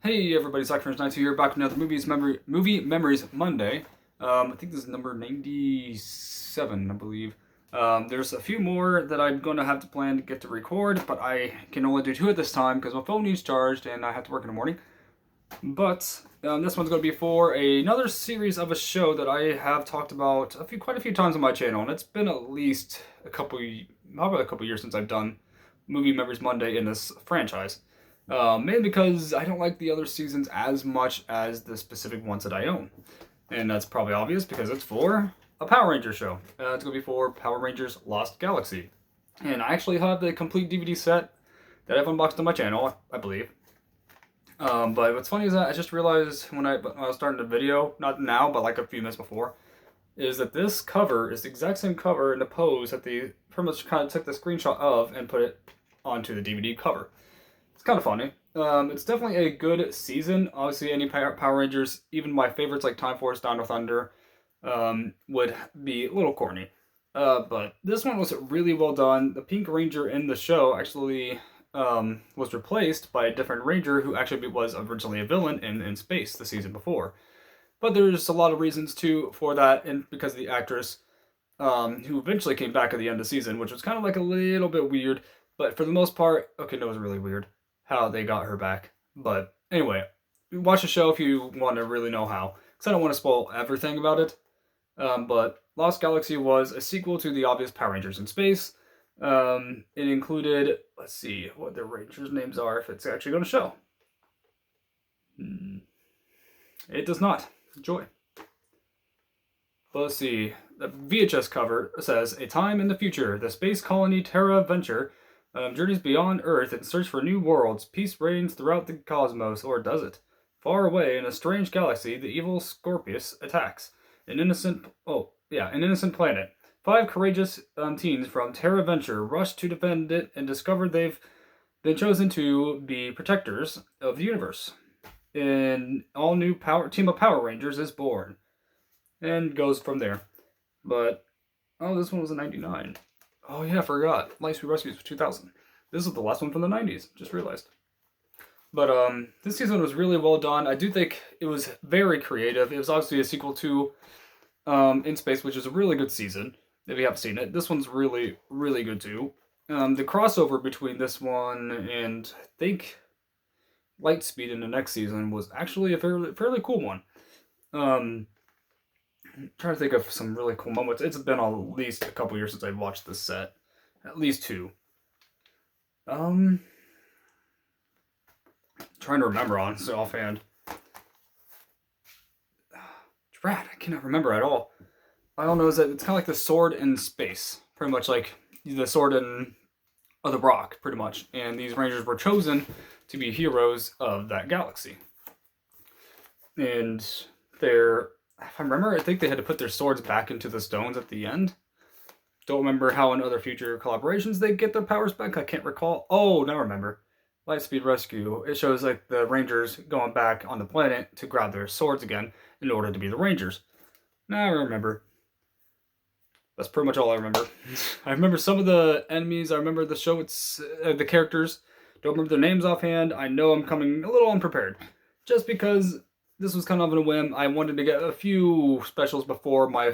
Hey everybody, Zach92 here, back with another Movie Memories Monday. I think this is number 97, I believe. There's a few more that I'm going to have to plan to get to record, but I can only do two at this time because my phone needs charged and I have to work in the morning. But this one's going to be for another series of a show that I have talked about quite a few times on my channel, and it's been at least probably a couple years since I've done Movie Memories Monday in this franchise. Mainly because I don't like the other seasons as much as the specific ones that I own. And that's probably obvious because it's for a Power Ranger show. It's going to be for Power Rangers Lost Galaxy. And I actually have the complete DVD set that I've unboxed on my channel, I believe. But what's funny is that I just realized when I was starting the video, not now, but like a few minutes before, is that this cover is the exact same cover in the pose that they pretty much kind of took the screenshot of and put it onto the DVD cover. It's kind of funny. It's definitely a good season. Obviously, any Power Rangers, even my favorites like Time Force, Dino Thunder, would be a little corny. But this one was really well done. The Pink Ranger in the show actually was replaced by a different Ranger who actually was originally a villain in Space the season before. But there's a lot of reasons too for that, and because of the actress who eventually came back at the end of the season, which was kind of like a little bit weird. But for the most part, okay, no, it was really weird how they got her back. But anyway, watch the show if you want to really know how, because I don't want to spoil everything about it. But Lost Galaxy was a sequel to the obvious Power Rangers in Space. It included, let's see what the Rangers' names are if it's actually going to show. It does not. Joy. But let's see. The VHS cover says, "A time in the future, the space colony Terra Venture journeys beyond Earth in search for new worlds. Peace reigns throughout the cosmos, or does it? Far away in a strange galaxy, the evil Scorpius attacks an innocent planet. Five courageous teens from Terra Venture rush to defend it and discover they've been chosen to be protectors of the universe. An all-new team of Power Rangers is born." And goes from there. But, oh, this one was a 99. Oh yeah, I forgot. Lightspeed Rescues was 2000. This is the last one from the 90s. Just realized. But this season was really well done. I do think it was very creative. It was obviously a sequel to In Space, which is a really good season. If you haven't seen it, this one's really, really good too. The crossover between this one and I think Lightspeed in the next season was actually a fairly cool one. I'm trying to think of some really cool moments. It's been at least a couple years since I've watched this set. At least two. Trying to remember honestly offhand. Drat, I cannot remember at all. All I don't know is that it's kind of like the sword in space. Pretty much like the sword in the Rock, pretty much. And these Rangers were chosen to be heroes of that galaxy. And they're, if I remember, I think they had to put their swords back into the stones at the end. Don't remember how in other future collaborations they get their powers back. I can't recall. Oh, now I remember. Lightspeed Rescue. It shows like the Rangers going back on the planet to grab their swords again in order to be the Rangers. Now I remember. That's pretty much all I remember. I remember some of the enemies. I remember the show. It's the characters. Don't remember their names offhand. I know I'm coming a little unprepared, just because this was kind of a whim. I wanted to get a few specials before my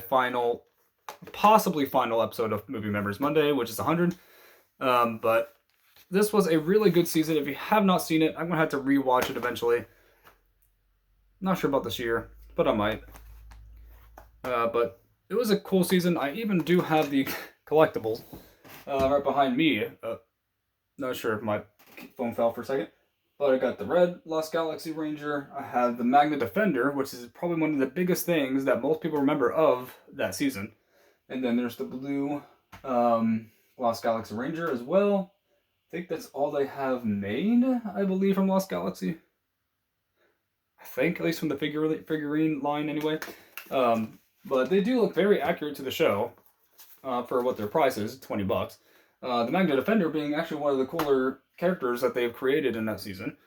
possibly final episode of Movie Memories Monday, which is 100. But this was a really good season. If you have not seen it, I'm gonna have to rewatch it eventually. Not sure about this year, but I might. But it was a cool season. I even do have the collectibles right behind me. Not sure if my phone fell for a second. But I got the red Lost Galaxy Ranger. I have the Magna Defender, which is probably one of the biggest things that most people remember of that season. And then there's the blue Lost Galaxy Ranger as well. I think that's all they have made, I believe, from Lost Galaxy. I think, at least from the figurine line anyway. But they do look very accurate to the show for what their price is, $20. The Magna Defender being actually one of the cooler characters that they've created in that season,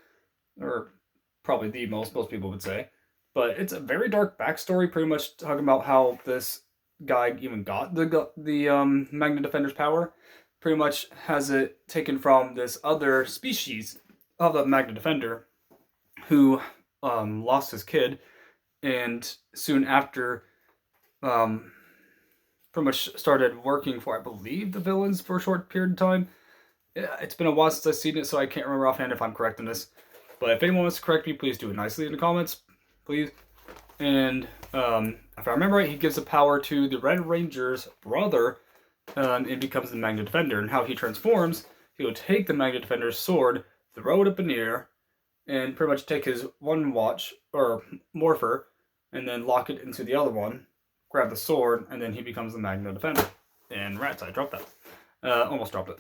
or probably the most people would say. But it's a very dark backstory, pretty much talking about how this guy even got the Magna Defender's power. Pretty much has it taken from this other species of the Magna Defender, who lost his kid, and soon after pretty much started working for, I believe, the villains for a short period of time. It's been a while since I've seen it, so I can't remember offhand if I'm correct in this. But if anyone wants to correct me, please do it nicely in the comments, please. And if I remember right, he gives the power to the Red Ranger's brother and becomes the Magna Defender. And how he transforms, he'll take the Magna Defender's sword, throw it up in the air, and pretty much take his one watch, or morpher, and then lock it into the other one, grab the sword, and then he becomes the Magna Defender. And rats, I dropped that. Almost dropped it.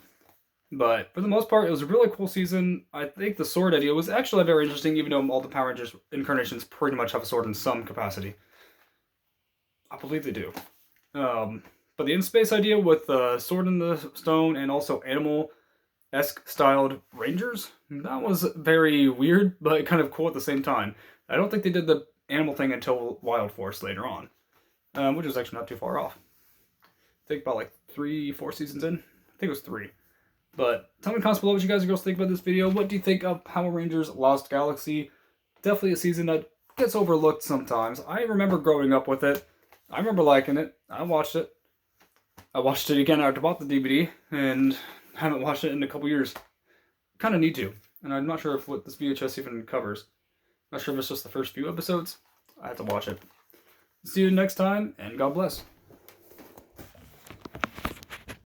But for the most part, it was a really cool season. I think the sword idea was actually very interesting, even though all the Power Rangers incarnations pretty much have a sword in some capacity. I believe they do. But the in-space idea with the sword in the stone and also animal-esque styled Rangers, that was very weird, but kind of cool at the same time. I don't think they did the animal thing until Wild Force later on, which was actually not too far off. I think about like 3-4 seasons in. I think it was 3. But tell me in the comments below what you guys and girls think about this video. What do you think of Power Rangers Lost Galaxy? Definitely a season that gets overlooked sometimes. I remember growing up with it. I remember liking it. I watched it. I watched it again after I bought the DVD, and haven't watched it in a couple years. Kind of need to. And I'm not sure if what this VHS even covers. Not sure if it's just the first few episodes. I have to watch it. See you next time, and God bless.